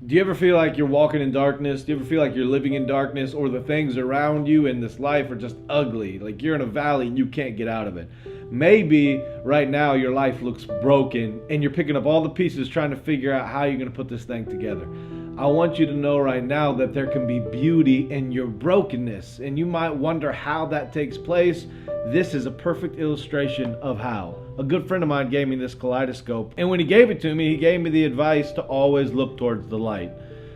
Do you ever feel like you're walking in darkness? Do you ever feel like you're living in darkness, or the things around you in this life are just ugly? Like you're in a valley and you can't get out of it. Maybe right now your life looks broken and you're picking up all the pieces trying to figure out how you're going to put this thing together. I want you to know right now that there can be beauty in your brokenness, and you might wonder how that takes place. This is a perfect illustration of how. A good friend of mine gave me this kaleidoscope, and when he gave it to me, he gave me the advice to always look towards the light.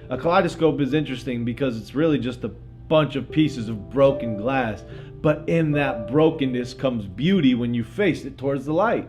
A kaleidoscope is interesting because it's really just a bunch of pieces of broken glass, but in that brokenness comes beauty when you face it towards the light.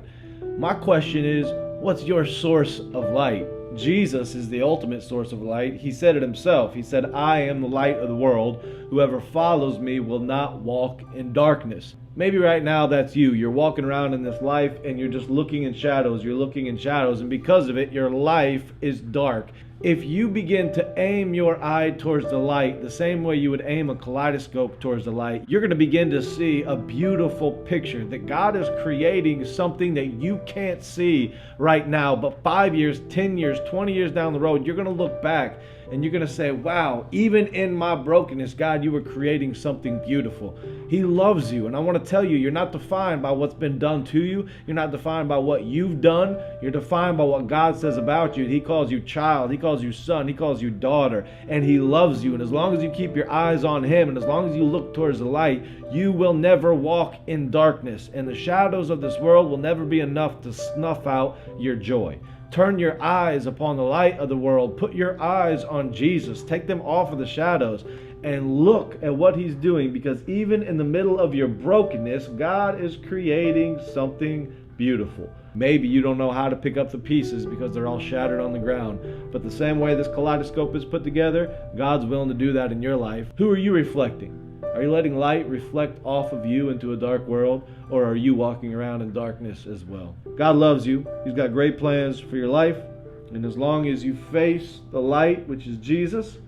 My question is, what's your source of light? Jesus is the ultimate source of light. He said it himself. He said, I am the light of the world. Whoever follows me will not walk in darkness. Maybe right now that's you. You're walking around in this life and you're just looking in shadows. You're looking in shadows, and because of it, your life is dark. If you begin to aim your eye towards the light, the same way you would aim a kaleidoscope towards the light, you're going to begin to see a beautiful picture that God is creating something that you can't see right now. But 5 years, 10 years, 20 years down the road, you're going to look back and you're going to say, wow, even in my brokenness, God, you were creating something beautiful. He loves you. And I want to tell you, you're not defined by what's been done to you. You're not defined by what you've done. You're defined by what God says about you. He calls you child. He calls you son. He calls you daughter. And He loves you. And as long as you keep your eyes on Him, and as long as you look towards the light, you will never walk in darkness. And the shadows of this world will never be enough to snuff out your joy. Turn your eyes upon the light of the world. Put your eyes on Jesus. Take them off of the shadows and look at what He's doing, because even in the middle of your brokenness, God is creating something beautiful. Maybe you don't know how to pick up the pieces because they're all shattered on the ground. But the same way this kaleidoscope is put together, God's willing to do that in your life. Who are you reflecting? Are you letting light reflect off of you into a dark world, or are you walking around in darkness as well? God loves you. He's got great plans for your life. And as long as you face the light, which is Jesus,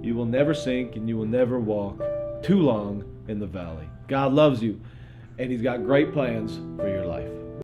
you will never sink and you will never walk too long in the valley. God loves you, and He's got great plans for your life.